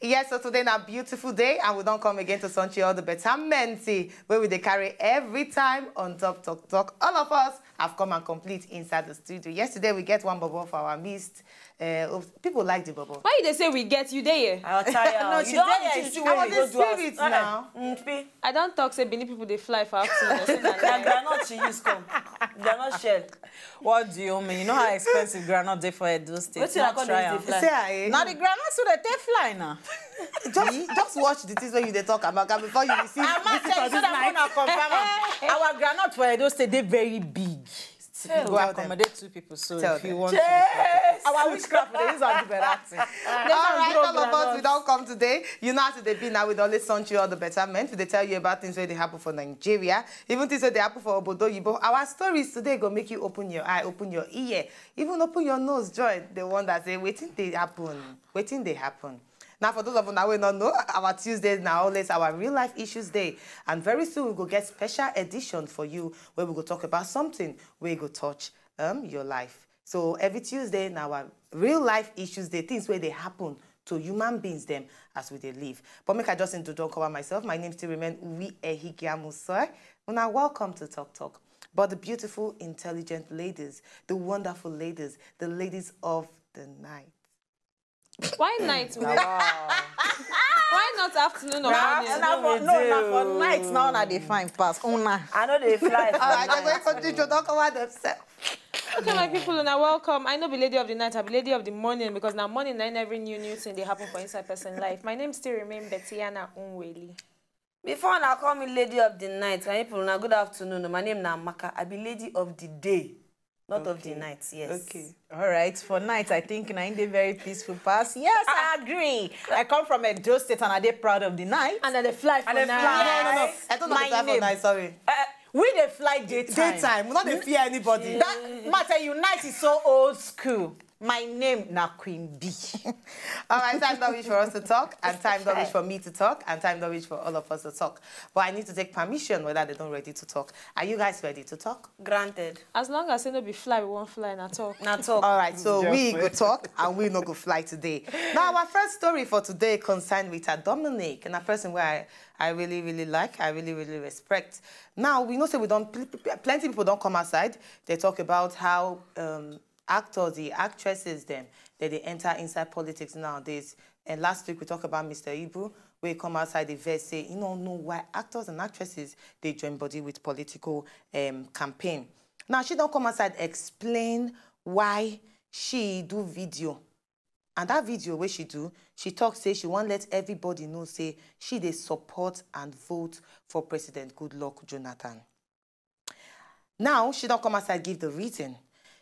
Yes, so today na beautiful day, and we don't come again to sunshine all the betterment where we dey carry every time on Top Talk. All of us have come and complete inside the studio. Yesterday we get one bubble for our midst. People like the bubble. Why they say we get you there? I'll tell you. No, You don't I was in spirit now. I don't talk say Benin people they fly for afternoon. They are not she use come. They are not shell. What do you mean? You know how expensive granite they for Edo State? What's your try? Now the granite so they take fly now. just watch the things when you they talk about before you receive. I'm not saying so that I'm confirm. Our granite for Edo State they very big. Go accommodate two people, so if you want to. Our witchcraft, they use our liberty. All right, all of us, we don't come today. You know how they be now with always sunshine all the betterment. They tell you about things where they happen for Nigeria, even things where they happen for Obodo Yibo. Our stories today go make you open your eye, open your ear, even open your nose, joy. The one that say, waiting they happen, waiting they happen. Now, for those of us that we don't know, our Tuesdays now always our real life issues day. And very soon we will get special edition for you where we will talk about something where you go touch your life. So every Tuesday now our real life issues day, things where they happen to human beings them as we they live. But make I just introduce cover myself. My name still remains Uvbi Ehigiamusoi. And I welcome to Talk. But the beautiful, intelligent ladies, the wonderful ladies, the ladies of the night. Why night? Why not afternoon or morning? No, for nights now na they find pass. I know they fly. All right, they're going to continue to talk about themselves. Okay, my people, now welcome. I know be lady of the night, I be lady of the morning because now morning and every new thing they happen for inside person life. My name still remains Betiana Unweli. Before now call me lady of the night, my people now good afternoon. My name na Maka. I be lady of the day. Not of the night, yes. Okay. All right. For night, I think Naim dey very peaceful pass. Yes, I agree. I come from Edo State and I dey proud of the night. And then they fly for night. No. I don't know the fly for night, sorry. We dey fly daytime. Daytime. We not dey fear anybody. That matter you night is so old school. My name na Queen B. All right, time don't reach for us to talk, and time don't reach for me to talk, and time don't reach for all of us to talk. But I need to take permission whether they don't ready to talk. Are you guys ready to talk? Granted. As long as they no be fly, we won't fly and talk. All right, so we go talk and we no go fly today. Now, our first story for today concerned with Dominic, and a person where I really, really like, I really, really respect. Now, we know say we don't, plenty of people don't come outside. They talk about how actors, the actresses, them, that they enter inside politics nowadays. And last week we talked about Mr. Ibu, where he come outside the verse say, you don't know why actors and actresses they join body with political campaign. Now she don't come outside explain why she do video. And that video where she talks say she won't let everybody know say she they support and vote for President Goodluck Jonathan. Now she don't come outside give the reason.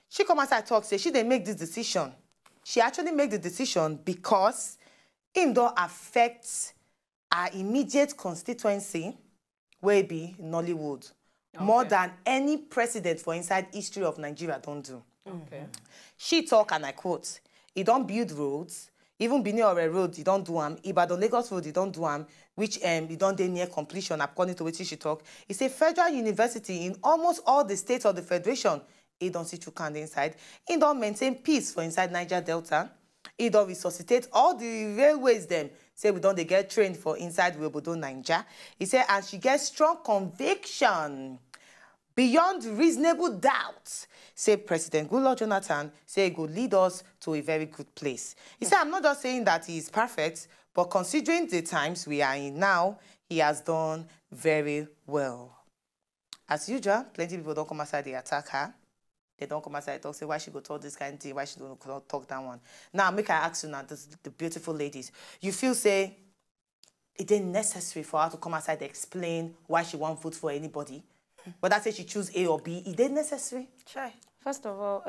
She come outside talk, say she didn't make this decision. She actually made the decision because it don't affect our immediate constituency, where be Nollywood, more than any president for inside history of Nigeria don't do. Okay. She talk, and I quote, "He don't build roads, even Benin Ore Road, he don't do them. Ibadan Lagos Road, he don't do them, which he don't dey near completion, according to what she talk. He say federal university in almost all the states of the federation, he don't see Chukande inside. He don't maintain peace for inside Niger Delta. He don't resuscitate all the railways them. Say we don't they get trained for inside Obodo Niger. He said, and she gets strong conviction beyond reasonable doubt. Say President Goodluck Jonathan say he could lead us to a very good place. He said, I'm not just saying that he is perfect, but considering the times we are in now, he has done very well. As usual, plenty of people don't come outside, they attack her. They don't come outside and talk, say why she go talk this kind of thing, why she don't talk that one. Now, make I ask you now, the beautiful ladies, you feel say it ain't necessary for her to come outside and explain why she won't vote for anybody? But that's say she choose A or B. Is that necessary? Try. First of all,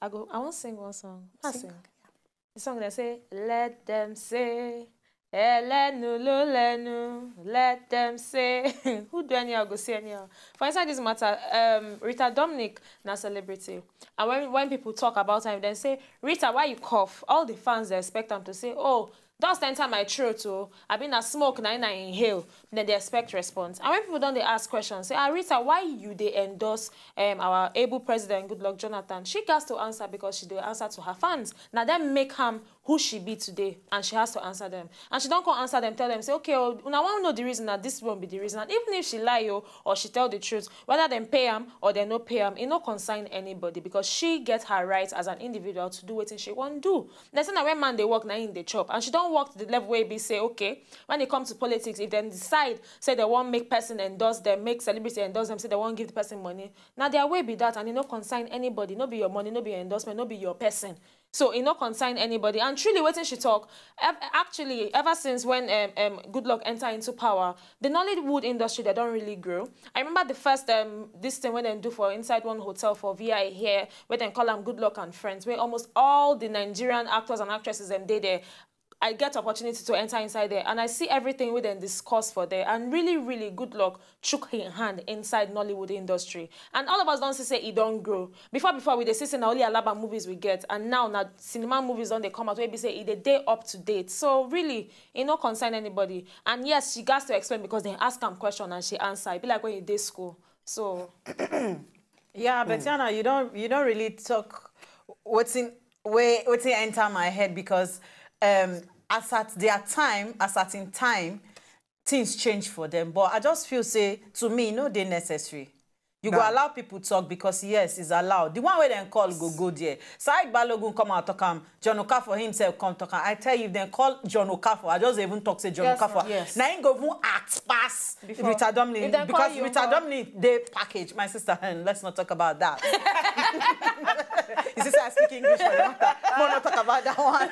I want to sing one song. Sing. The song that say, let them say, let them say. Who do anyhow go say anyhow? For inside this matter, Rita Dominic na celebrity. And when people talk about her, they say, Rita, why you cough? All the fans they expect them to say, oh, dust enter my throat, oh, I been a smoke, now I inhale. Then they expect response. And when people don't they ask questions, say, Rita, why you they endorse our able president, Goodluck Jonathan? She has to answer because she do answer to her fans. Now then make him who she be today, and she has to answer them. And she don't come answer them, tell them, say, okay, oh, I want to know the reason that this won't be the reason. And even if she lie or she tell the truth, whether they pay them or they no pay them, it no consign anybody, because she gets her rights as an individual to do what she want to do. They say that when man they work, now in the chop, and she don't work to the level where be say, okay, when it comes to politics, if they decide, say they want make person endorse them, make celebrity endorse them, say they want give the person money, now their way be that, and it no consign anybody, no be your money, no be your endorsement, no be your person. So it no consign anybody. And truly, wetin she talk, actually, ever since when Goodluck enter into power, the Nollywood industry, they don't really grow. I remember the first this thing when they do for inside one hotel for VI here, where they call them Goodluck and Friends, where almost all the Nigerian actors and actresses them they there. I get opportunity to enter inside there, and I see everything we then discuss for there. And really, really Goodluck shook his hand inside Nollywood industry. And all of us don't say it don't grow. Before we they see only Alaba movies we get, and now cinema movies don't they come out where we say it a day up to date. So really, it no concern anybody. And yes, she got to explain because they ask them question and she answer. It be like when you did school. So yeah, but Yana, you don't really talk what's in enter my head, because as at their time, as at in time, things change for them. But I just feel, say, to me, no, they're necessary. You go allow people talk because, yes, it's allowed. The one way they call go there. Said Balogun come out talk John Okafor himself come talk. I tell you, if they call John Okafor, I just even talk say John Okafor. Yes. Now you go act pass Rita Dominic, because Rita Dominic they package. My sister, and let's not talk about that. You see, I speak English for them. We'll not talk about that one.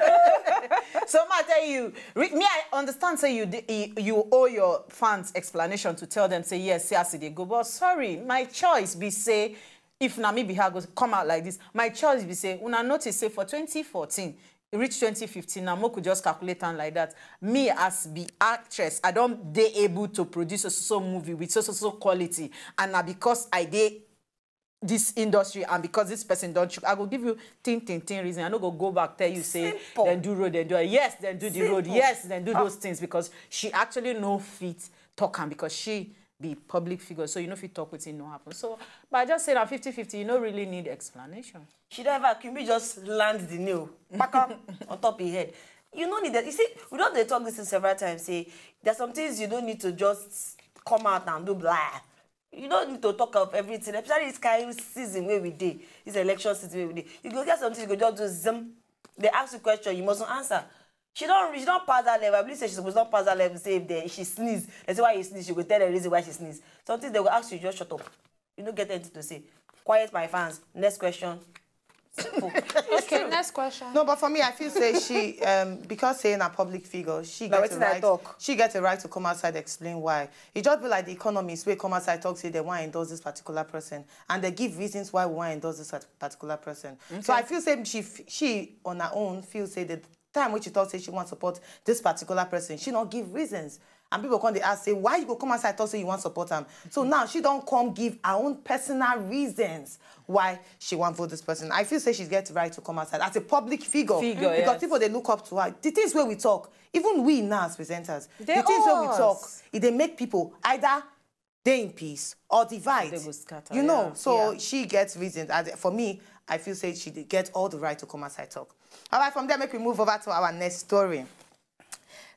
So I tell you, me I understand. Say you owe your fans explanation to tell them say yes, yes they go. But sorry, my choice be say, if Nami Biha goes come out like this, my choice be say, when I notice say for 2014, reach 2015, now Mo could just calculate and like that. Me as the actress, I don't they able to produce a so movie with so quality, and now because I did this industry and because this person don't chook, I will give you 10 reason. I don't go back tell you say then do road, then do it. Yes, then do the road. Yes, then do those things, because she actually no fit talking, because she be public figure, so you know if you talk with it, no happen. So, but I just say that 50-50, you don't really need explanation. She don't ever, can we just land the nail back up on top of your head? You don't need that. You see, we don't talk this several times. Say there's some things you don't need to just come out and do blah. You don't need to talk of everything, especially this kind of season where we did, this election season where we did. You go get something, you go just do zoom. They ask you a question, you mustn't answer. She don't pass that level. I believe she's supposed to pass that level. Say if she sneeze, they say why you sneeze, she will tell the reason why she sneeze. Something they will ask you, just shut up. You don't get anything to say. Quiet, my fans. Next question. Okay, next question. No, but for me, I feel say she, because saying a public figure, she gets a right to come outside and explain why. It just be like the economists where come outside talk say they want to endorse this particular person, and they give reasons why we want to endorse this particular person. Okay. So I feel say she on her own feels say the time when she talks say she wants to support this particular person, she don't give reasons. And people come, they ask, say, why you go come outside talk say you want to support them? So now she don't come give her own personal reasons why she want to vote this person. I feel say she's get the right to come outside as a public figure because people, they look up to her. The things where we talk, even we now as presenters, the things where we talk, they make people either they in peace or divide. They go scatter, you know, so she gets reasons. For me, I feel say she get all the right to come outside talk. All right, from there, make we move over to our next story.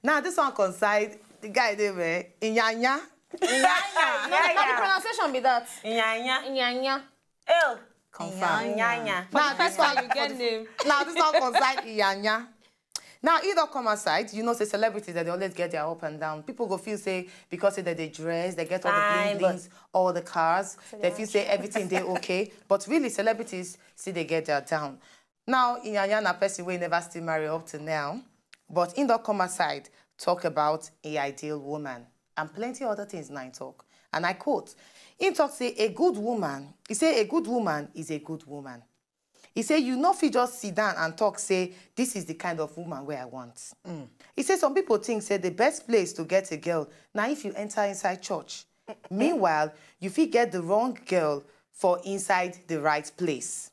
Now, this one concerns the guy there, Inyanya. Inyanya. The pronunciation be that. Inyanya. Inyanya. Oh, confam. Inyanya. Now, this one you get name. Now, this one concerns Inyanya. Now, either come outside, you know, say celebrities that they always get their up and down. People go feel say because say that they dress, they get all the bling-blings, all the cars. They feel say everything they okay. But really, celebrities see they get their down. Now, Inyanya na person we never still marry up to now. But in the come aside, talk about an ideal woman and plenty other things now in talk. And I quote, in talk say a good woman, he say a good woman is a good woman. He say you know if you just sit down and talk, say this is the kind of woman where I want. He say some people think say the best place to get a girl, now if you enter inside church. Meanwhile, you fit get the wrong girl for inside the right place.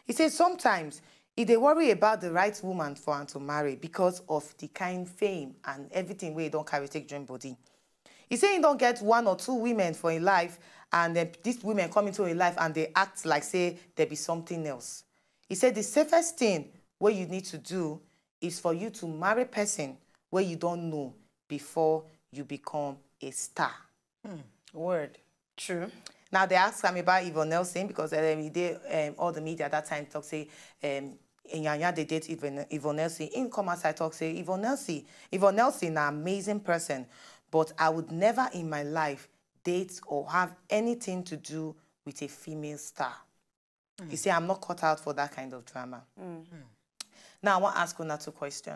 He says sometimes they worry about the right woman for him to marry because of the kind fame and everything where he don't carry take dream body. He said he don't get 1 or 2 women for his life, and then these women come into his life and they act like say there be something else. He said the safest thing what you need to do is for you to marry a person where you don't know before you become a star. Word. True. Now, they asked me about Yvonne Nelson because all the media at that time talk say, Inyanya, they date Yvonne Nelson. In commerce, I talk say, Yvonne Nelson, an amazing person, but I would never in my life date or have anything to do with a female star. You see, I'm not cut out for that kind of drama. Now, I want to ask you another question.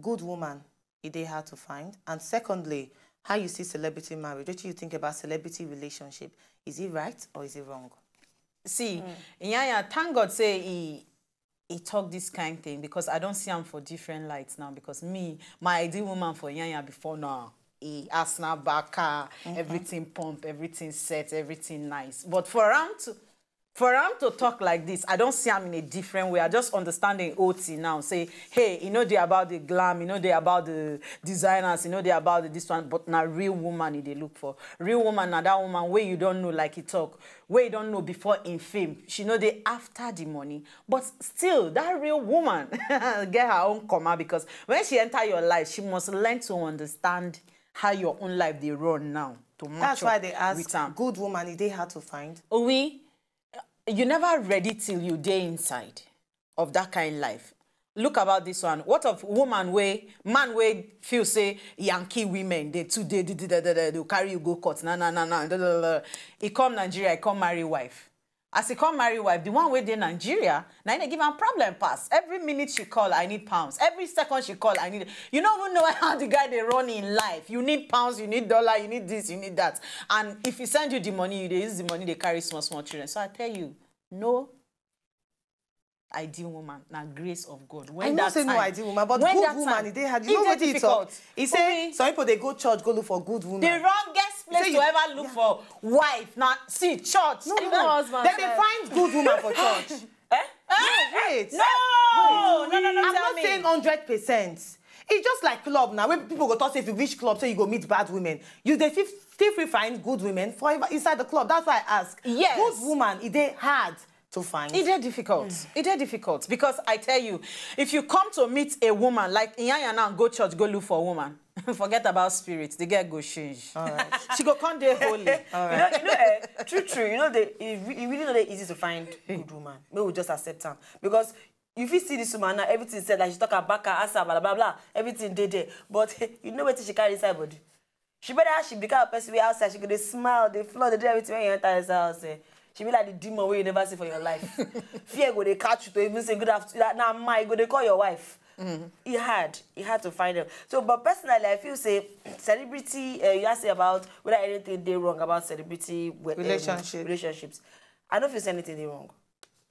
Good woman, is they hard to find? And secondly, how you see celebrity marriage? What do you think about celebrity relationship? Is it right or is it wrong? See, Inyanya, thank God say he talk this kind of thing because I don't see him for different lights now because my ideal woman for Inyanya before now, he Arsenal backer, everything pump, everything set, everything nice. But for him to talk like this, I don't see him in a different way. I just understanding OT now. Say, hey, you know they about the glam, you know they about the designers, you know they about this one, but now real woman they look for. Real woman, now that woman where you don't know like he talk, where you don't know before in fame. She know they after the money. But still, that real woman get her own comma because when she enter your life, she must learn to understand how your own life they run now. To match That's why they ask good woman, is they hard to find? Oui. You never ready till you day inside of that kind of life. Look about this one. What of man way feel say Yankee women, they carry you go court. Nah. He come Nigeria, he come marry wife. As he come marry wife, the one way they Nigeria, now they give him problem pass. Every minute she call, I need pounds. Every second she call, I need. You don't even know how the guy they run in life. You need pounds, you need dollar, you need this, you need that. And if he send you the money, they use the money, they carry small children. So I tell you, no ideal woman, now grace of God. When I know say no ideal woman, but good woman, they had. You know what he talk? He say some people they go church, go look for good woman. The wrongest place to ever look for wife. Now see church. No, husband. Then they find good woman for church. Wait. No. I'm not saying 100%. It's just like club now. When people go talk, say if you reach club, say you go meet bad women. You they still find good women forever inside the club. That's why I ask. Yes. Good woman, is they hard to find? It is difficult. It is difficult because I tell you, if you come to meet a woman like Inyanya now, go church, go look for a woman. Forget about spirits. The girl go change. All right. She go come there holy. All right. True. You know, it really not easy to find good woman. Maybe we just accept her because if you see this woman now, everything said like she talk about back, answer, blah blah blah, everything there. But you know what she carry inside body. She better she become a person way outside. She could smile, they flood, they do everything when you enter his house. She be like the demon where you never see for your life. Fear go they catch you to even say good afternoon. Now my go they call your wife. He had to find them. So, but personally, I feel say celebrity. You ask about whether anything they wrong about celebrity relationships. I don't feel say anything they wrong.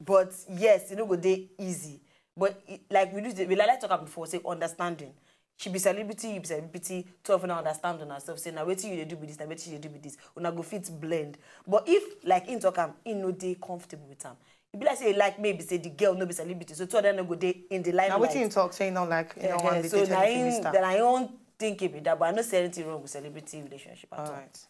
But yes, you know go they easy. But like we like talk about before, say understanding. She be celebrity, you be celebrity, two of them understand on herself, say, now waiting you do with this, now waiting you do with this, una go fit blend. But if, like, in talk in no day comfortable with them, it be like, say, like, maybe, say, the girl no be celebrity, so two of them no go day in the limelight. Now waiting you talk, say, no, like, you know, one so then I don't think it be that, but I don't say anything wrong with celebrity relationship at all. Right.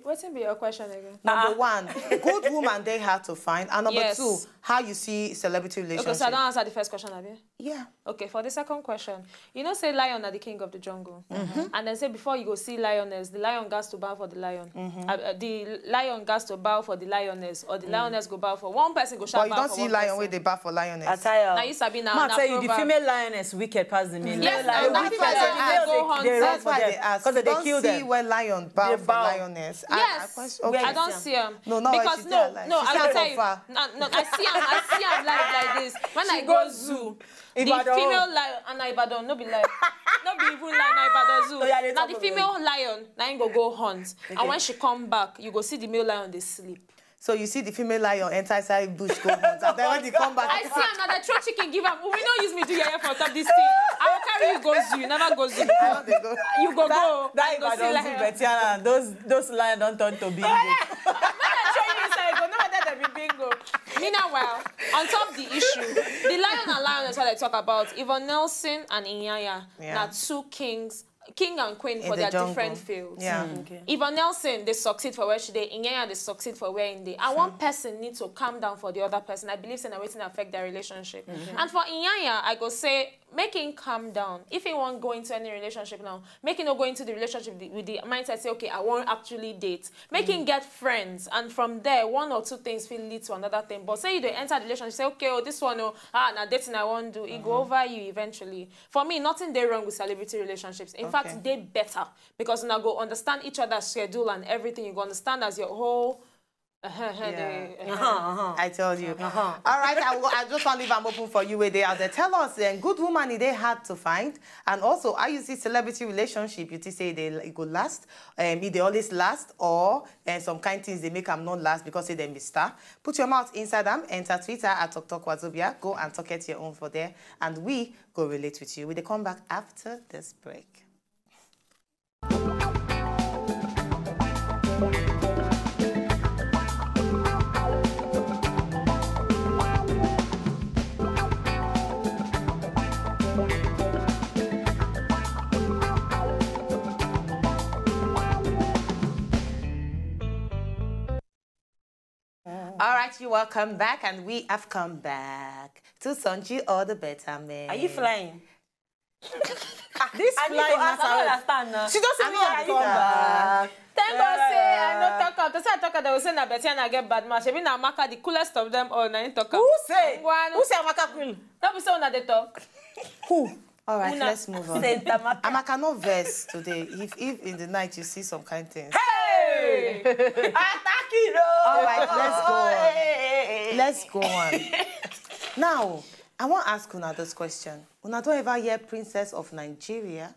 What's be your question again? Number one, good woman they hard to find. And number Yes. two, how you see celebrity relationship. Okay, so I don't answer the first question, have you? Yeah. Okay, for the second question, you know, say lion are the king of the jungle. And then say before you go see lioness, the lion has to bow for the lion. The lion has to bow for the lioness, or the lioness go bow for one person go shout. But you don't see lion where they bow for lioness. Attire. Now you sabi now. Ma tell you, the female lioness wicked past the male. Yes, lion. that's why they go hunt. That's why they ask. Because they kill them. See where lion bow for lioness. Yes. I don't see him. No, because she's there, like, I will tell you. far. No, I see him live like this. When I go zoo, the female lion and Ibadan no be live, no be even lion Ibadan zoo. Now the female lion, now you go hunt, and when she come back, you go see the male lion they sleep. So you see the female lion enter inside bush go hunt, and then when they come back, I see another throw chicken give am. We don't use me do your for top this thing. I will carry you go zoo. You never go zoo. You go go. That Ibadan zoo, Betiana, those lions don't turn to bingo. When I show you inside, go no matter the bingo. Meanwhile, on top the issue, the lion and lioness what I talk about, Yvonne Nelson and Inyanya, now two kings king and queen for their different fields. Yeah. Okay. Eva Nelson, they succeed for where she did. Inyanya, they succeed for where in they. And one person needs to calm down for the other person. I believe saying wetin affect their relationship. And for Inyanya, I go say, make him calm down. If he won't go into any relationship now, make him not go into the relationship with the mindset, say, okay, I won't actually date. Make him get friends. And from there, one or two things will lead to another thing. But say you don't enter the relationship, say, okay, oh, this one, oh, now dating I won't do. It go over you eventually. For me, nothing there wrong with celebrity relationships. In fact, they better because now go understand each other's schedule and everything. You go understand as your whole. I tell you. All right, I just want to leave them open for you where they are there. Tell us, good woman they hard to find, and also how you see celebrity relationship. You say they go last, they always last, or some kind things they make them not last because they mister. Put your mouth inside them. Enter Twitter at Wazobia. Go and talk at your own for there, and we go relate with you. We will come back after this break. All right, you welcome back, and we have come back to Sonji or the Better Man. Are you flying? This flying matter. She doesn't know how to come back. Thank God say I no talk out. That's why I talk out. They will say na Betty and I get bad match. Even na Amaka, the coolest of them all, na in talk out. Who say? Who say Amaka cool? That be so na they talk. Who? All right, let's move on. Amaka no verse today. If in the night you see some kind things. Hey! Attack you! All right, let's go on. Now, I want to ask Una this question. Una don't ever hear Princess of Nigeria?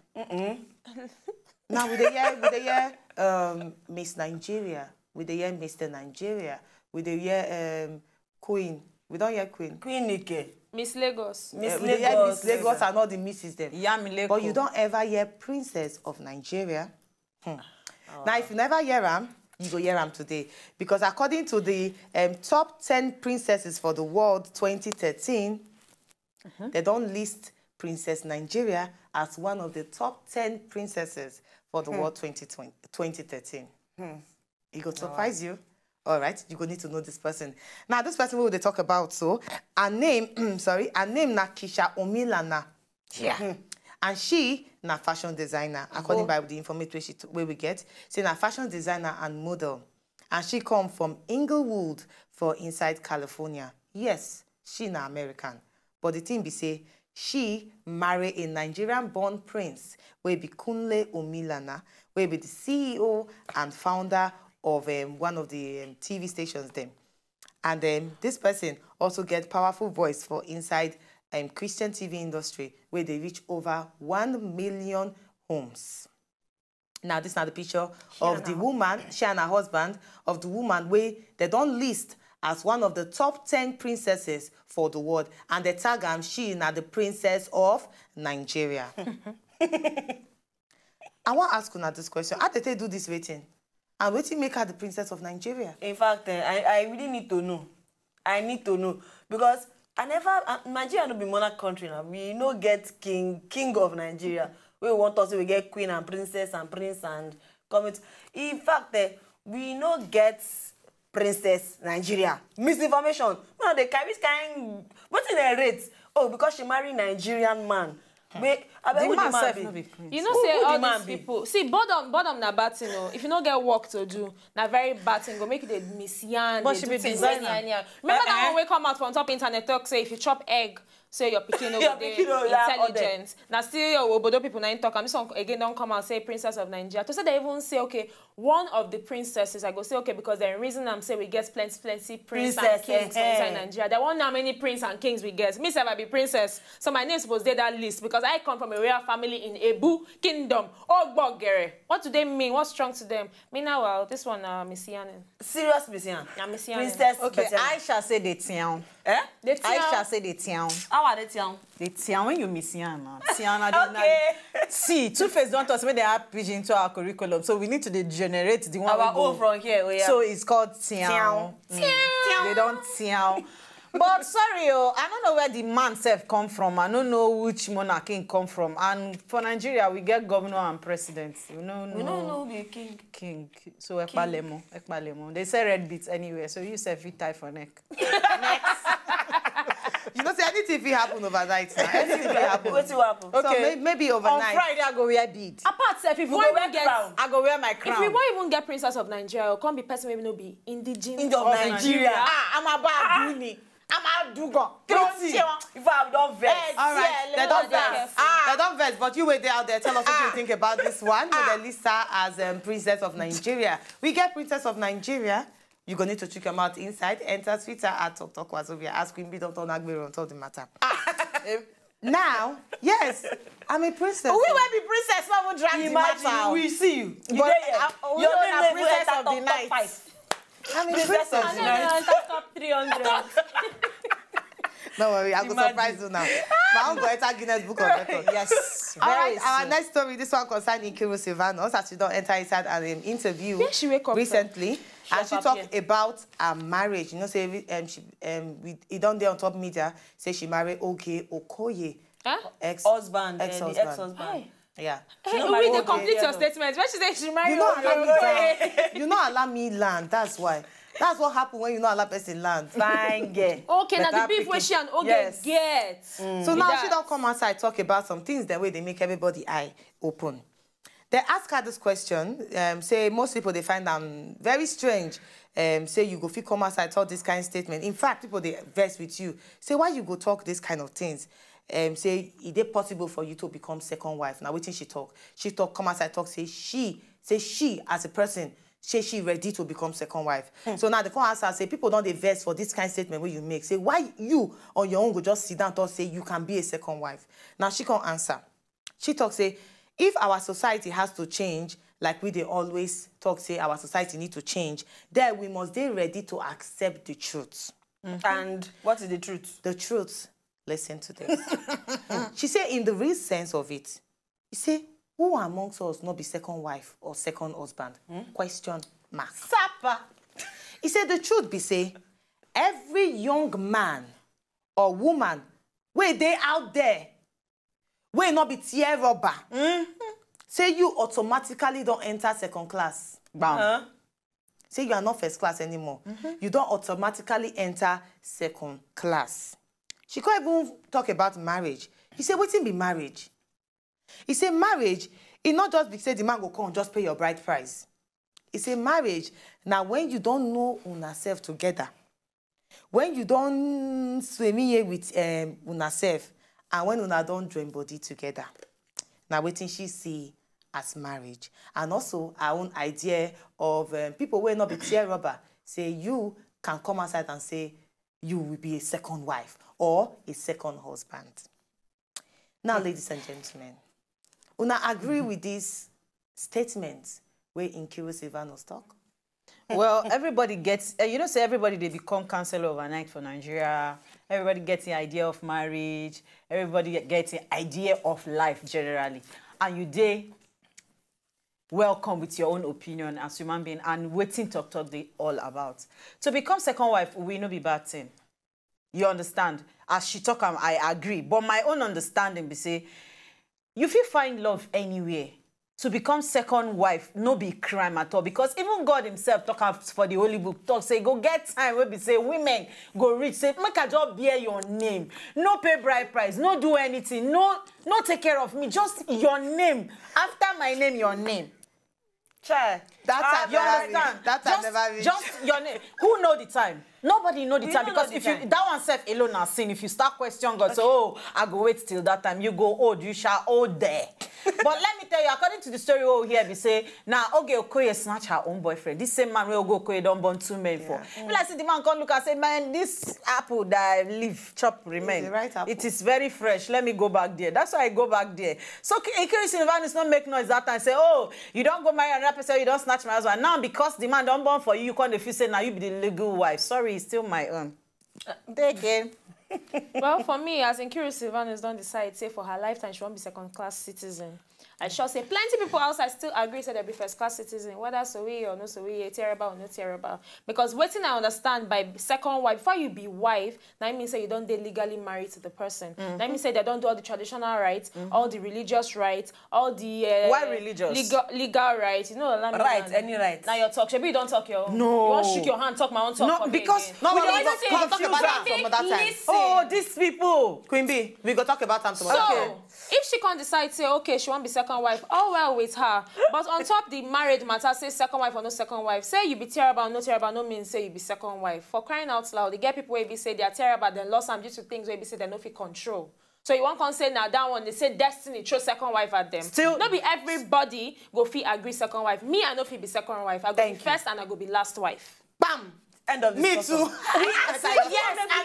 Now, with the year Miss Nigeria, with the year Mr. Nigeria, with the year Queen. We don't hear Queen. Queen Nike. Miss Lagos. Miss Lagos and all the misses them. But you don't ever hear Princess of Nigeria. Now, if you never hear them, you go hear them today. Because according to the top 10 princesses for the world 2013, they don't list Princess Nigeria as one of the top 10 princesses for the world 2013. It will surprise you. All right, you're going to need to know this person. Now, this person we will talk about, so, her name, her name na Kisha Omilana. Yeah. And she na fashion designer, according by the information where we get. She na fashion designer and model. And she come from Inglewood for inside California. Yes, she na American. But the thing be say, she marry a Nigerian-born prince, where be Kunle Omilana, where be the CEO and founder of one of the TV stations them. And this person also get powerful voice for inside Christian TV industry, where they reach over 1 million homes. Now, this is not the picture of the woman, she and her husband, of the woman where they don't list as one of the top 10 princesses for the world. And they tag her, she is the princess of Nigeria. I want to ask you now this question. How did they do this wetin? And wetin make her the princess of Nigeria? In fact, I really need to know. I need to know. Because Nigeria no be monarch country now. We no get king of Nigeria. We want us to get queen and princess and prince and come it. In fact, we no get princess Nigeria. Misinformation. No, they carry this kind. What's in the rate? Oh, because she married Nigerian man. Wait, the man self no be queen. You know, say all these people. See, bottom na bad thing. If you don't get work to do, na very bad thing. Go make it a miss-yan. But she be designer. Remember that one we come out from top internet talk say if you chop egg, say your pikin over there intelligent. Now still your obodo people na talk. And this one again don't come out say princess of Nigeria. To say they even say okay, one of the princesses. I go say okay because the reason I'm say we get plenty prince and kings inside Nigeria. There won't how many prince and kings we get. Me say I be princess, so my name supposed to that list because I come from a royal family in Ebu Kingdom. Ogbogere. What do they mean? What's strong to them? Me now, well, this one Missian. Serious Missian. Yeah, Missian. Princess. Okay, I shall say the tian. Eh? I shall say the tian. How are they tian? The tian when you Missian. Okay. See, Two-Face don't tell us when they have pigeon into our curriculum, so we need to generate the one our own from here. So it's called tian. Tian. They don't tian. But sorry, I don't know where the man self come from. I don't know which monarch king come from. And for Nigeria, we get governor and president. We don't know the king. King. So ekpalemo. They say red beats anywhere. So you say fit tie for neck. Next. You know, say anything if it happen overnight. Now. Anything if it happen. What's what happen? Okay. So maybe overnight. On Friday, I go wear bead. Apart self, if we won't even get crown. I go wear my crown. If we won't even get princess of Nigeria, or can't be person maybe no be indigenous of Nigeria. I'm a bad Duni. I'm a Dugon. If I don't vex. All right. They don't vex. They don't vex. But you wait there out there. Tell us what you think about this one. With the list her as princess of Nigeria. We get princess of Nigeria. You're going to need to check your mouth inside. Enter Twitter at Wazobia. Ask Queen B. Dr. Nagbero on top the matter. Now, yes, I'm a princess. We will be princess. Not will drag the matter. We see you. But you're a princess of the night. I'm a princess of the night. Top 300. Don't worry, I'm going to surprise you now. I'm going to enter Guinness Book of Records. Yes. All right, our next story, this one concerning Nkiru Silvanus, as she don't enter inside an interview recently. And she talked about her marriage. You know, say he done there on top media, say she married Oge Okoye. Ex-husband. Ex-husband. Yeah. Hey, we dey complete your statement. When she say she married you not allow me land. That's why. That's what happens when you not allow person land. Fine, girl. Okay, now the beef where she and Oge get. So now she don't come outside talk about some things the way they make everybody eye open. They ask her this question. Say most people they find them very strange. Say you go fit come outside talk this kind of statement. In fact, people they vex with you. Say why you go talk this kind of things. Say is it possible for you to become second wife? Now wetin she talk? She talk come outside talk say she as a person. Say she ready to become second wife. So now they come ask her, say people don't vex for this kind of statement where you make. Say why you on your own go just sit down and say you can be a second wife. Now she can't answer. She talk say if our society has to change, like they always talk say our society need to change, then we must be ready to accept the truth. And what is the truth? The truth. Listen to this. She said in the real sense of it, you say, who amongst us not be second wife or second husband? Question mark. Sapa. He said the truth be say, every young man or woman where they out there, will not be tear rubber. Say you automatically don't enter second class. Bam. Say you are not first class anymore. You don't automatically enter second class. She can't even talk about marriage. He said, wetin be marriage? He said, marriage, it not just be say the man go come and just pay your bride price. He said, marriage, now when you don't know yourself together, when you don't swim here with yourself, and when you don't join body together, now wetin she see as marriage. And also our own idea of people will not be tear rubber, say you can come outside and say you will be a second wife or a second husband. Now, ladies and gentlemen, una agree with these statements where Nkiru Silvanus talk? Well, everybody gets, you know, say everybody, they become counselor overnight for Nigeria. Everybody gets the idea of marriage. Everybody gets the idea of life generally. And you dey welcome with your own opinion as human being and wetin talk they all about. To become second wife, we no be bad thing. You understand? As she talk, I agree. But my own understanding be say, you feel find love anywhere. To become second wife, no be crime at all. Because even God himself talk for the Holy Book, talk say, go get time where be say, women go rich, say, make a job bear your name. No pay bride price, no do anything, no take care of me, just your name. After my name, your name. Child. That you understand? Just your name. Who know the time? Nobody know the time because if you that one self alone now sin. If you start questioning God, so oh, I go wait till that time. You go old, you shall old there. But let me tell you, according to the story over here, we say now Oge Okoye snatch her own boyfriend. This same man where Oge Okoye don't born 2 men for. Like see the man come look and say, man, this apple that I leave chop remain. Right apple. It is very fresh. Let me go back there. That's why I go back there. So Nkiru Silvanus not make noise that time. Say, oh, you don't go marry another person, you don't snatch my husband. Now because the man don't born for you, you can't if you say now you be the legal wife. Sorry, it's still my own. Take it. Well, for me, as Nkiru Sylvanus don't decide, say for her lifetime, she won't be second-class citizen. I sure say plenty people outside still agree say they'll be first-class citizen, whether so we or no so we, terrible or no terrible. Because wetin I understand by second wife, before you be wife, that means say you don't date legally married to the person. That means say they don't do all the traditional rights, all the religious rights, all the why religious? Legal rights. You know, Right, any right. Now you talk. Maybe you don't talk your own. No. You want shake your hand, talk my own talk. No, for me because again. no, We we don't don't say talk confuse about that me. some other time. Listen. Oh, these people. Queen B, we go talk about them So, tomorrow. if she can't decide, say, okay, she won't be second wife, all well with her. But on top the marriage matter, say second wife or no second wife, say you be terrible or no terrible, no means say you be second wife. For crying out loud, they get people where be say they are terrible, then lost them due to things where be say they no fit control. So you won't come say now that one, they say destiny throw second wife at them. Still, not be everybody go fit agree second wife. Me, I know fit be second wife. I go be first and I go be last wife. Bam! End of Me discussion. too. yes,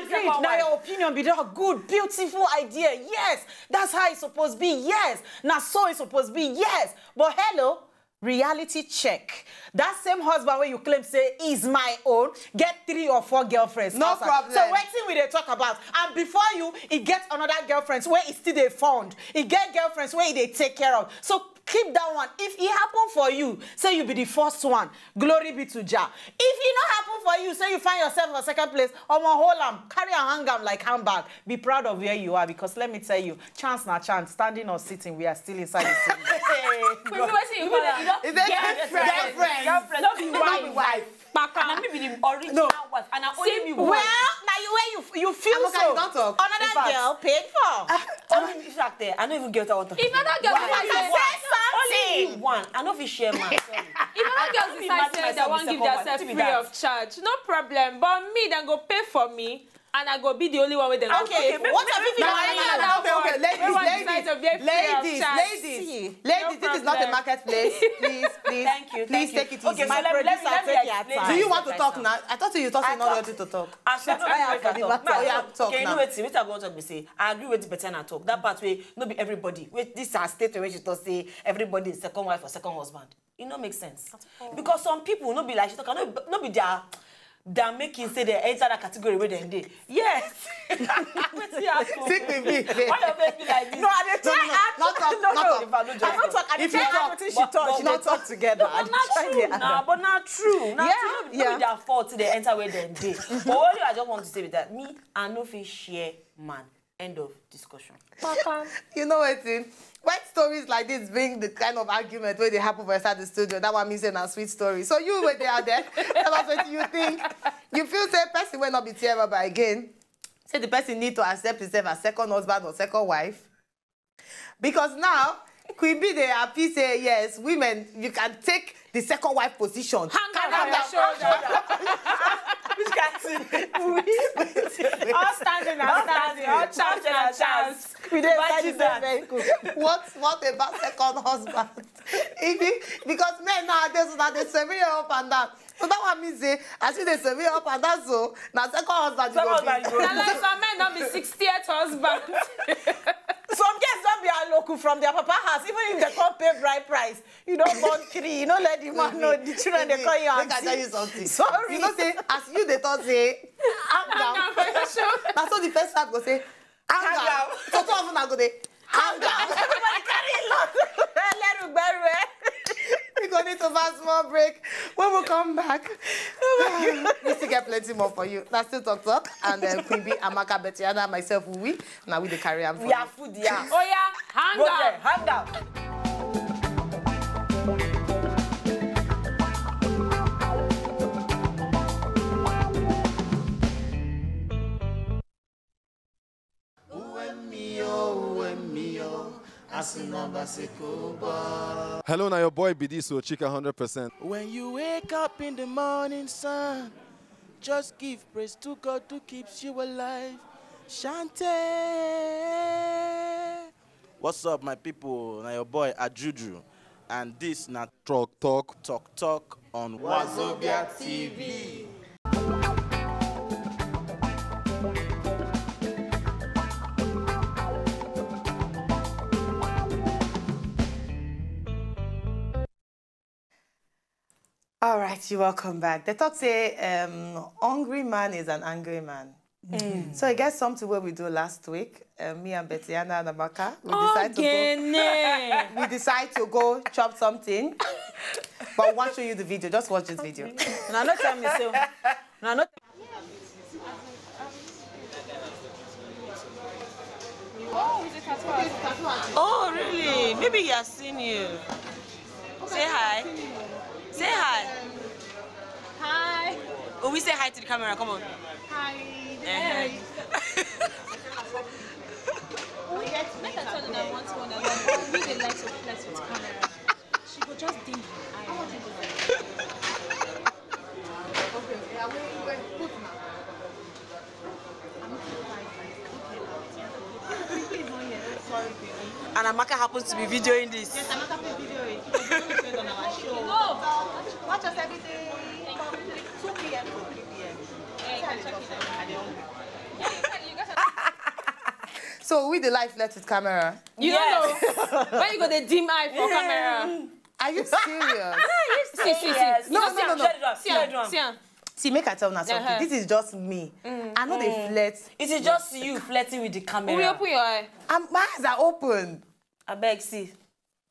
agreed. Now your opinion be that good, beautiful idea. Yes, that's how it's supposed to be. Yes, now so it's supposed to be. Yes, but hello, reality check. That same husband where you claim say is my own, get 3 or 4 girlfriends. No outside. problem. So waiting we they talk about, and before you, he get another girlfriends where he still they found. He get girlfriends where they take care of. So keep that one. If it happen for you, say you be the first one. Glory be to Jah. If it not happen for you, say you find yourself for second place, hold am, carry and hang am like handbag. Be proud of where you are, because let me tell you, chance na chance, standing or sitting, we are still inside the same. Is that girlfriend? Don't be wife. And me be the original wife. And I only me Well, wife. now you feel Amaka, so. you don't talk. Another In fact- girl paid for. Only in fact, I don't even get what I want to If another girl Why? decide Only something. you one. I don't feel share man. Sorry. if another girl decide say they won't give themselves free of charge, no problem. But me, then go pay for me. And I go be the only one with them. Okay, what have you been Okay, ladies, this is not a marketplace. Please, Thank you. please take it Okay, easy. so let me explain. Do you want to talk now? I thought you thought you're not ready to talk. I shall not talk okay, you now. know what I go talk me say. I agree with the better na talk. That part way, no be everybody. Wait, this is state where she talk say everybody is second wife or second husband. It no make sense. Because some people no be like she talk, no be they're making say they enter that category where they did. Yes. Sick with me. Why you make me like this? No, I dey try Not talk. I don't talk. I If dey you try talk, add wetin she talk. She don't talk together. But not true now, but not true. Now, Yeah, no be their fault they enter where they did. But what I just want to say with that, me, I no fit share man. End of discussion. You know what? When stories like this bring the kind of argument where they happen for inside the studio, that one means a sweet story. So you were there, tell us what you think. You feel say person will not be terrible, but again, say the person need to accept himself as second husband or second wife. Because now, Queen B, they happy say, yes, women, you can take the second wife position. Hang on your shoulder. Which can't All standing and standing, all chance and chance. We dey inside the same vehicle. What about second husband? Because men nowadays, now they survey up and down. So that one means say, as you they survey up and down, so now second husband you go be. Now like some men not be 60th husband. Some girls don't be local from their papa house, even if they can't pay bride price. You don't born 3, you don't let the man know the children they call you auntie. Make I tell you something. Sorry. You know say, as you they thought say, hang down. That's what the first time go say, hang down. So two of them go say, hang down. Everybody carry a lot. We go need to have a small break. When we come back, we still get plenty more for you. That's still talk. And then Queen B, Amaka, Betiana, myself, Uvbi. Now we the carry on for We are food, yeah. Oh yeah, hang on. Hang down. Hello, now your boy Bidiso, Chica 100%. When you wake up in the morning sun, just give praise to God who keeps you alive. Shante. What's up, my people? Now your boy Ajuju, and this na Talk on Wazobia TV. All right, you welcome back. They talk say, hungry man is an angry man. So I guess something what we do last week, me and Bettiana and Amaka, we decide to go chop something. But we want to show you the video. Just watch this video. No, not tell me so. No, not. Oh, is it tattoo? Oh, really? Maybe he has seen you. Say hi. Say hi. Hi. Oh, we say hi to the camera. Come on. Hi. Hey. Make her tell you that I want one and we they like to flex with camera. She go just dim her eye. And Amaka happens to be videoing this. Yes, Amaka will video it. On our show. Watch us every day. 2 p.m. to 3 p.m. So we the life left with camera. You don't know. When you got the dim eye for camera. Are you serious? See. No. See. See, make I tell now something. This is just me. I know they flirt. It is just you flirting with the camera. We open your eye. My eyes are open. I beg, see.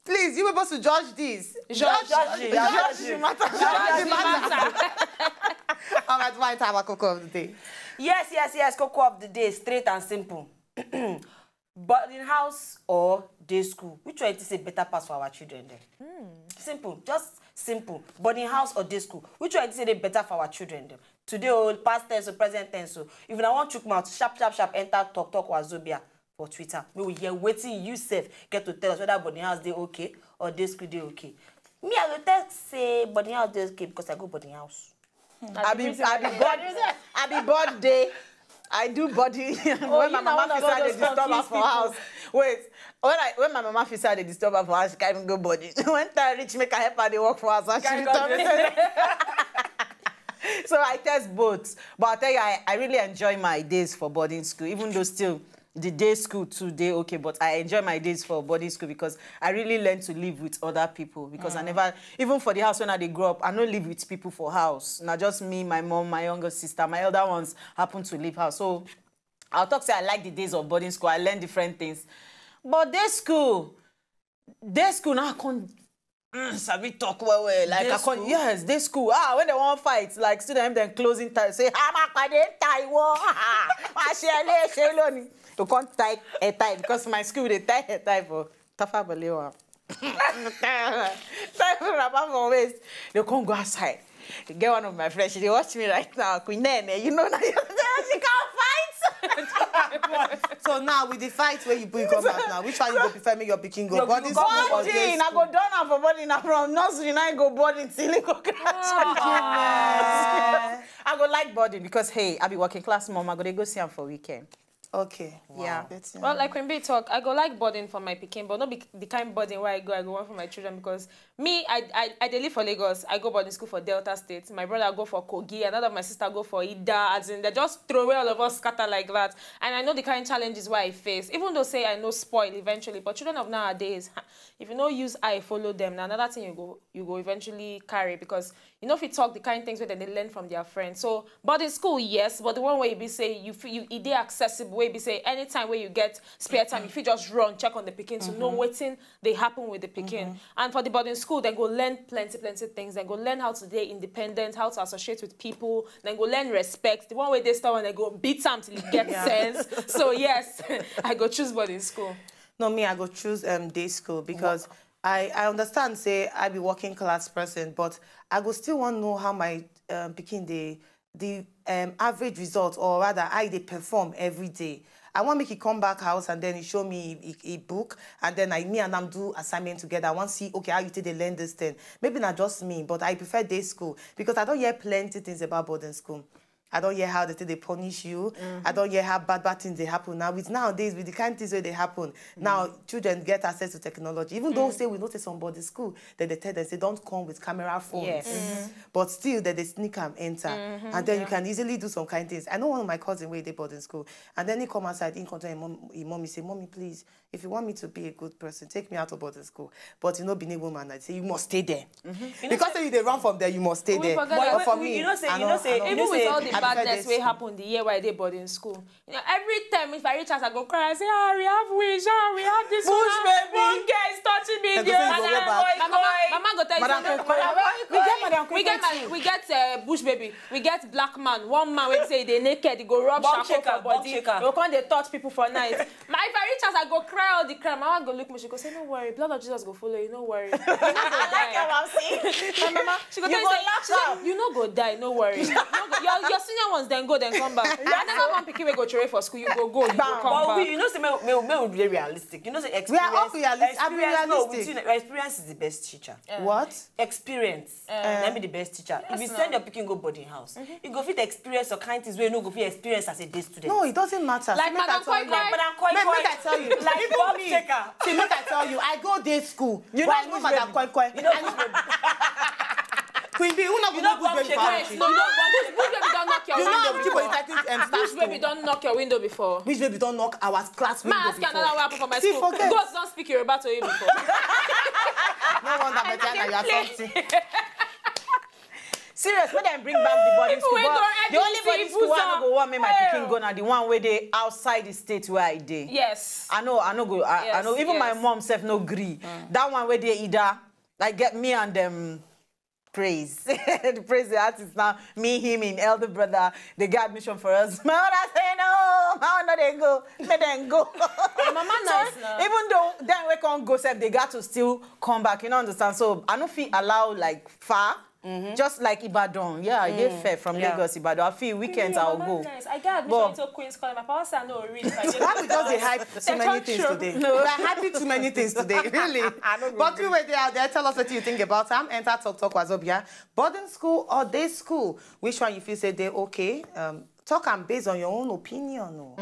Please, you were supposed to judge this. Judge the matter. All right, why have a cocoa of the day? Yes. Cocoa of the day, straight and simple. Boarding house or day school? Which one is a better pass for our children then? Simple, just simple. Boarding house or day school? Which one is a better for our children then? Today, past tense or present tense. So if I want to come out, sharp, enter talk Wazobia for Twitter. We will hear waiting you safe get to tell us whether boarding house they okay or day school they okay. Me, I will tell say boarding house they okay because I go boarding house. I be bored day. I do body when my mama feels like they disturb her for house. Wait, when my mama feels like they disturb her for house, she can't even go body. When time reach, make her help her they work for us. And she return me. So I test both. But I'll tell you, I really enjoy my days for boarding school, even though still the day school today okay, but I enjoy my days for boarding school because I really learn to live with other people because I never, even for the house when I grow up, I don't live with people for house. Not just me, my mom, my younger sister, my elder ones happen to live house. So I'll talk say I like the days of boarding school. I learn different things. But day school now I can't sabi talk well. Like day I can't, yes, day school. When they want fight, like student them closing time, say, you can't tie a tie because my school they tie a tie for Tafa Balewa. They can't go outside. You get one of my friends, she watch me right now, Queen Nene, you know now she can't fight. So now with the fight where you come out now, which one you go prefer me your picking go? Boarding school or day school? I go down and for boarding now from nursery now I go boarding till I go crash. I go like boarding because hey, I be working class mom, I go see him for weekend. Okay. Wow. Yeah. Well, like when we talk, I go like boarding for my picking, but not be the kind of boarding where I go one for my children because me, I live for Lagos. I go boarding school for Delta State. My brother go for Kogi. Another of my sister go for Ida. As in, they just throw away all of us scatter like that. And I know the kind of challenges where I face. Even though say I know spoil eventually, but children of nowadays, if you don't use I follow them, now another thing you go eventually carry because you know if you talk the kind of things where they learn from their friends. So boarding school, yes, but the one where you be say it is accessible. Where you be say anytime where you get spare time, if you just run, check on the picking to know wetin they happen with the picking. And for the boarding school, then go learn plenty things. Then go learn how to be independent, how to associate with people. Then go learn respect. The one way they start when they go beat them till it gets sense. So yes, I go choose boarding school. No, me, I go choose day school because I understand, say, I be working class person, but I go still want to know how my picking the average result, or rather, how they perform every day. I want to make it come back house and then he show me a book and then me and them do assignment together. I want to see, okay, how you take they learn this thing. Maybe not just me, but I prefer day school because I don't hear plenty things about boarding school. I don't hear how they punish you. I don't hear how bad things they happen. Now, nowadays, with the kind of things where they happen, now children get access to technology. Even though say we notice on boarding school, that they tell them, say, don't come with camera phones. Yes. But still, that they sneak and enter. And then you can easily do some kind of things. I know one of my cousins where they boarding school. And then he come outside, he contact his mom, he say, Mommy, please, if you want me to be a good person, take me out of boarding school. But you know, being a woman, I say, you must stay there. Because if they run from there, you must stay there. But for me, even with all the badness wey happen the year where I did boarding school. You know, every time if I reach out, I go cry. I say, we have wish, we have this Bush baby. One girl is touching me. Mama go tell you something. We get bush baby. We get black man. One man will say they naked. He go rub shako for body. They come they touch people for night. If I reach out, I go cry all the crime. Mama go look me. She go say, no worry, blood of Jesus go follow you. No worry. You not go die. My mama, she go tell you, you not go die. No worry. Your senior ones then go then come back. I never want picky we go try for school. You go you go come back. You know, say me would be realistic. You know, say experience. We are all realistic. I'm realistic. No, experience is the best teacher. What? Experience. Let me the best teacher. If you send your picking go boarding house, you go fit experience or kind things where you no go fit experience as a day student. No, it doesn't matter. Like Madam Koi. Make I tell you. Like even me. See, make I tell you. I go day school. You know Madam Koi. You know Queen B, who not go bush baby? No, bush baby don't knock your window before. Bush baby don't knock your window before. Bush baby don't knock our class window before. Ask another one happen for my school. Ghosts don't speak Yoruba to you before. No wonder better you are something. Serious, when they bring back the boarding school, the only boarding school I go want me my picking go now, the one where they outside the state where I did. Yes. I know go. I know even my mom self no agree. That one where they either like get me and them. Praise. The praise the artist now. Me, him, and elder brother. They got admission for us. My mother say no. How no they go? Let them go. Mama nice now. Even though then we can't go, they got to still come back. You know understand? So I don't feel allowed like far. Just like Ibadan. Yeah, I get fair from Lagos, Ibadan. I feel weekends I'll go. Nice. I got admission into Queen's College. My parents said no read. Why we just dey hype too many things today? No. We're hyping too many things today, really. But you were out there, tell us what you think about them. Enter Talk Wazobia. Boarding school or day school? Which one you feel say they're okay? Talk and based on your own opinion, no?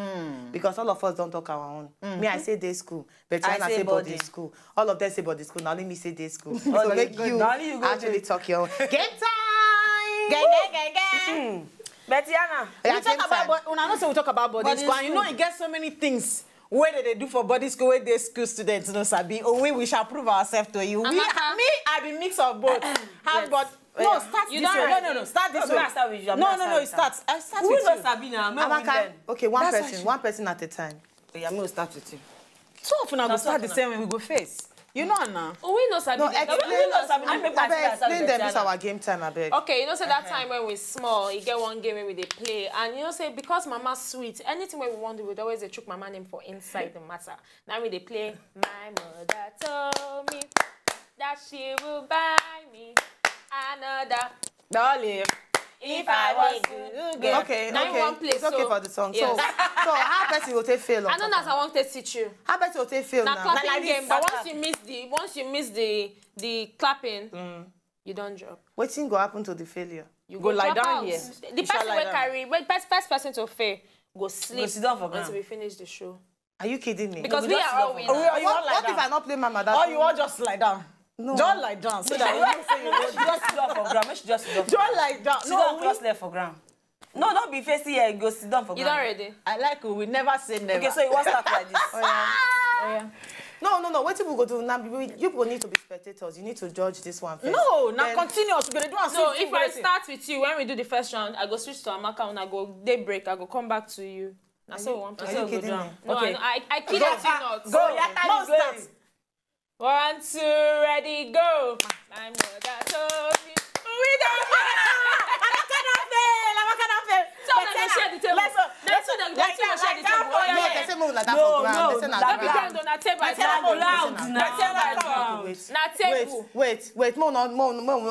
Because all of us don't talk our own. Me, I say day school, but I say boarding school. All of them say boarding school. Now let me say day school. So make you actually talk your own. Game time! Gang. Betiana. We talk about, when I know say we talk about boarding school, and you know it gets so many things. What do they do for boarding school? Where they school students no sabi? Oh, we shall prove ourselves to you. I be mix of both. But no, start this way. No, start this way. No, it starts. I start with you. Amaka, okay, one person at a time. Yeah, I'm going to start with you. So often I go start the same way we go face. You know now. We know sabi. No, explain them. This our game time, I beg. Okay, you know, say that time when we small, you get one game where they play, and you know, say because Mama's sweet, anything where we want to do, we always they chook Mama name for inside the matter. Now we they play. My mother told me that she will buy me another Dolly. if I was good girl. Okay. Place, it's okay for the song. Yes. So how person will take fail? I know that I want to teach you. How person will take fail now? Clapping like game, but once you miss the clapping, you don't drop. What thing go happen to the failure? You go lie down out. here. The person will carry. First person to fail go sleep. Go sit down for ground until we finish the show. Are you kidding me? Because we are all winners. What if I not play Mama? Or you all just lie down? No. Don't lie down so that you don't say you just sit down for ground. Just sit down. Don't lie down. Sit down cross left for ground. No, don't be facing here. Go sit down for ground. You not ready? I like it. We never say never. Okay, so you want to start like this? Oh yeah. No. What people go do now? You people need to be spectators. You need to judge this one first. No, now continuous. We're gonna do. So if I start with you, when we do the first round, I go switch to Amaka. When I go daybreak, I go come back to you. That's so one person go down. No, okay. I kid you not. Go. No start. 1, 2, ready, go. My mother told me we don't I'm not fail. So let's share the table. Let's share the table. No, they say move like that for ground. That becomes on a table. Wait.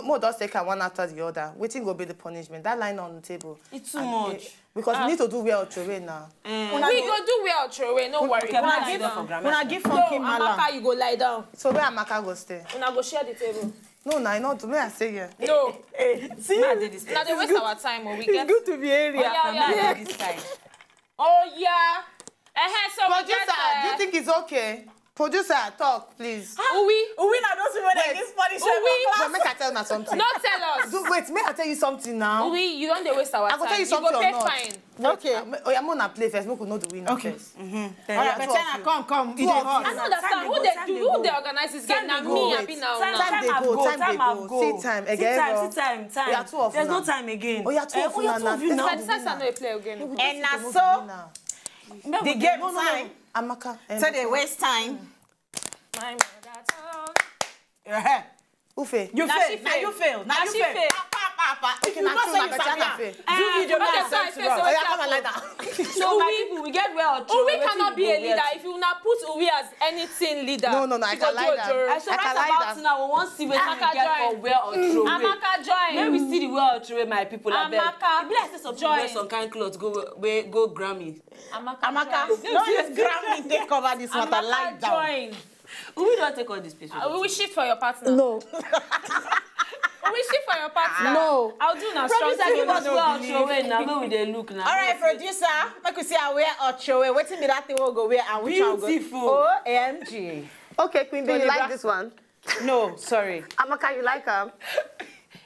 More just take one after the other. Waiting will be the punishment. That line on the table. It's too much. Because we need to do well terrain now. We go do well terrain, no worry. When I give funky Mala. Amaka, you go lie down. So where Amaka go stay? When I go share the table. No, I know. To me, I stay here. No. See? Now they waste our time. It's good to be area. Oh, yeah. So Producer, do you think it's okay? Producer, talk, please. We now don't see when they give punishment. But make I tell you something. Not tell us. Wait, may I tell you something now? You don't waste our time. I will tell you something go pay or not. fine. Okay. Oh, I'm gonna play first. We could know the winner first. All right, Bettina, come. I don't understand who they organize this game. Now me, I be now. Time they go. See time again. See time. Yeah, two of There's now. no time again. Oh, yeah, two of you now. But besides, I know you play again. And now so, the game time. Amaka. So they waste time. My mother told. Ufe. You fail. Now you fail. Now you fail. If you not say you sabi, do video now and send to us. Oh, yeah, come and lie down. So my people, we get well. Uwi cannot be a leader if you not put Uwi as anything leader. No, I can lie down. I should write about now. We want to see where we get for where or throw. Amaka join. Then we see the where or throw my people. Amaka, it be like say some people wear some kind clothes go Grammy. Amaka, don't use Grammy take cover this matter. Lie down. join. We don't take all this picture. We shift for your partner. No. We shift for your partner. No. I'll do now. Strong Producer, give us where or throw away now. Where we dey look now. All right, producer, make we see how wear or throw away. Wetin be that thing we'll go wear and which one go? Beautiful. OMG. Okay, Queen B, you like this one? No, sorry. Amaka, you like him?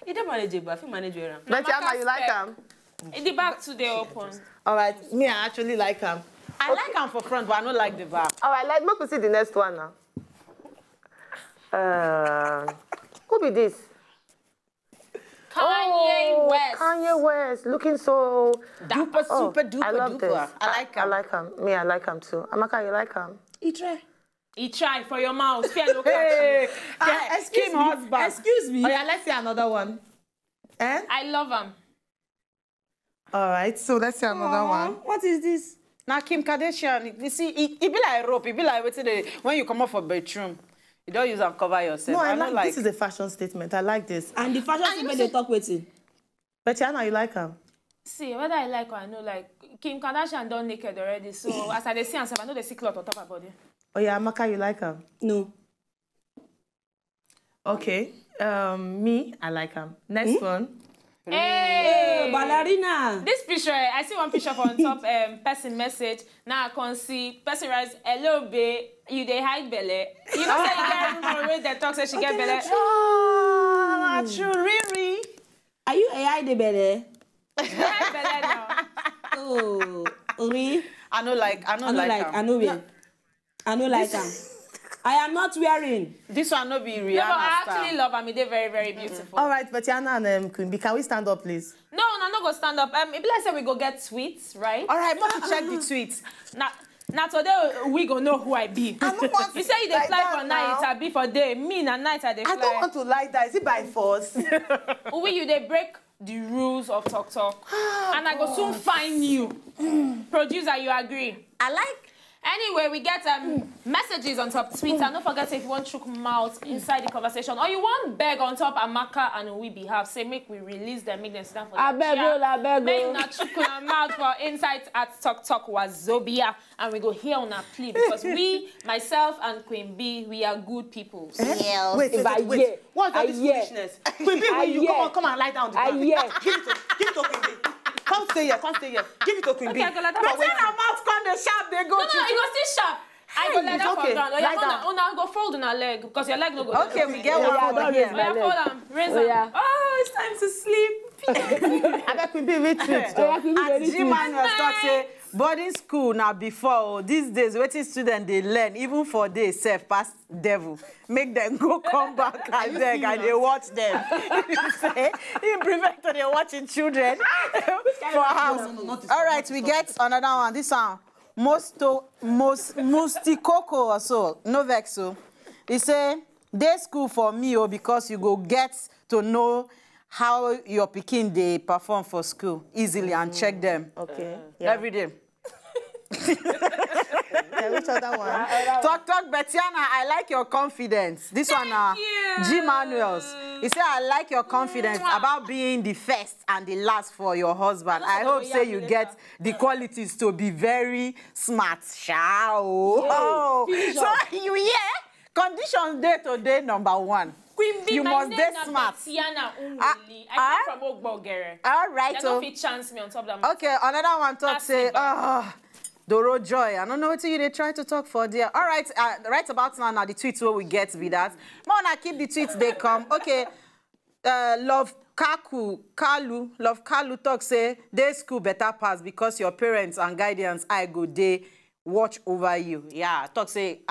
You don't manage it, but I feel manage it. Bettina, you like him? In the back today open. All right, me, I actually like him. I like him for front, but I don't like the back. All right, make we see the next one now. Who be this? Kanye West. Kanye West, looking so Duper, super duper I love duper. this. I like him. I like him. Me, I like him too. Amaka, you like him? He try for your mouth. Fear no Hey, Excuse me. husband. Excuse me. Oh yeah, let's see another one. Eh? I love him. All right, so let's see another one. What is this? Now Kim Kardashian, you see, it be like rope. It be like when you come up for bedroom, you don't use and cover yourself. No, I don't like this is a fashion statement. I like this. And the fashion statement they talk wetin? Bettina, you like him? See, whether I like or I know, like, Kim Kardashian done naked already, so as I see and I know they see cloth on top of her body. Oh yeah, Amaka, you like him? No. Okay. Me, I like him. Next one. Hey! Ballerina. This picture, I see one picture on top, person message. Now I can see, person writes, hello, babe, you dey hide belly. You know, say you get room where they talk, say she get belly. Oh, true, Riri. Are you AI the belly? She hide belly now. Oh, oui. I know like him. I know like him. I am not wearing. This one no be Rihanna No, but I style. actually love him. They're very, very beautiful. All right, Bettina and Queen B, can we stand up, please? No, not go stand up. It be like say we go get sweets, right? All right, must check the tweets. Now today we go know who I be. I don't want You say you dey like fly that for now. night, I be for day. Me na night I dey fly. I don't want to lie down. Is it by force? Uwi, you dey break the rules of talk. And I go soon find you. Producer, you agree? I like. Anyway, we get messages on top Twitter. Don't forget if you want chook mouth inside the conversation or you want beg on top Amaka and we behalf. Say make we release them, make them stand for I beg you. Make not chook on mouth for insights at Talk Wazobia. And we go hear on our plea because we, myself and Queen B, we are good people. Yes. Wait. What's all this foolishness? Queen B, when you come and lie down on the ground. Give it to Queen B. Come stay here. Give it to Queen B. Okay, I go let that But for when her mouth come the sharp, they go No, it go still sharp. I go let that for okay. ground. Lie down. Oh, go fold on her leg because your leg no go. Okay, we get one over here. Yeah, fold am. Raise am. Oh, it's time to sleep. I bet Queen B read tweets. As G Manuel talk say, boarding school now before these days, waiting students they learn even for they self past devil. Make them go come back and then and they watch them. Say, in prevent they watching children for house. All right, we get another one. This one, Mustikoko or so. No vex so. He say, day school for me because you go get to know how your pikin they perform for school easily and check them. Okay. Every day. Yeah, which other one? Talk, Bettina, I like your confidence. This one, G Manuels. He said, I like your confidence about being the first and the last for your husband. I hope say you get the qualities to be very smart. Oh. So you conditions day to day number one. Queen B, you must be smart. I come from Ogbogere. All right. They don't fit chance me on top of that. Okay, another one talk say, Doro Joy. I don't know what they try to talk for there. All right, right about now the tweets where we get with that. Mona, keep the tweets, they come. Okay, love Kalu talk say day school better pass because your parents and guardians I go they watch over you. Yeah, talk say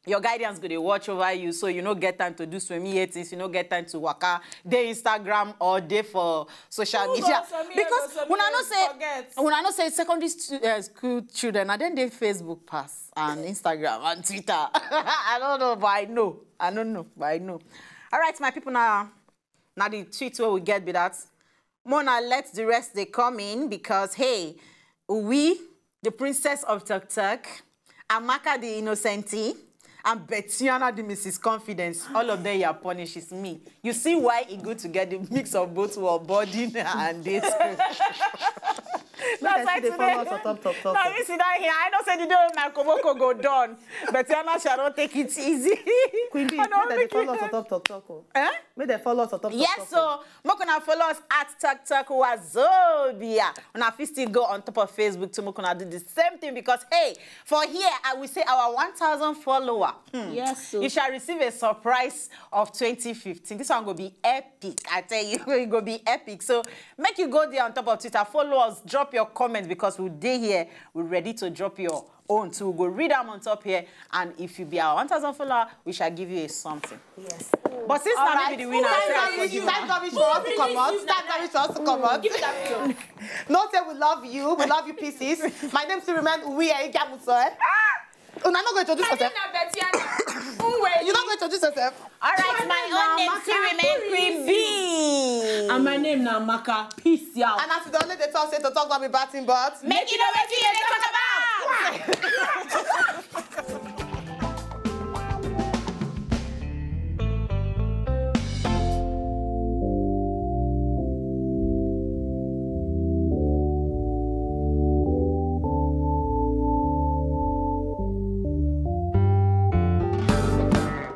your guardians go they watch over you, so you don't get time to do swimming things, you don't get time to waka day Instagram or day for social media. Because when I know say secondary school children and then they Facebook pass and Instagram and Twitter. I don't know, but I know. I don't know, but I know. All right, my people, now the tweet where we get be that. Mona, let the rest they come in because hey, we, the princess of Tuk Tuk, Amaka the Innocenty, and Betiana the Mrs. Confidence, all of them are punishes me. You see why it good to get the mix of both our body and this. That's like today. Now you see that here. I don't say the day my Komoko go down. Betiana shall not take it easy. Queen B, they follow us on Tuk. Eh? May they follow us on Tuk. Yes, so more gonna follow us at Tuk Wazobia. And if you still go on top of Facebook to gonna do the same thing because hey, for here I will say our 1,000 follower. Yes, so you shall receive a surprise of 2015. This one will be epic. I tell you, it will be epic. So make you go there on top of Twitter, follow us, drop your comments because we'll be here. We're ready to drop your own. So we'll go read them on top here. And if you be our 1,000 follower, we shall give you a something. Yes. But since now maybe the winner, Time garbage for us to come out. No say we love you pieces. My name still remains Uwi Egamuso. You're not going to introduce yourself. You're not going to introduce yourself. All right, my own name still remains Queen B. And my name now Maka. Peace out. And as the only they talk, say to talk about me batting, but make you know what you talk about.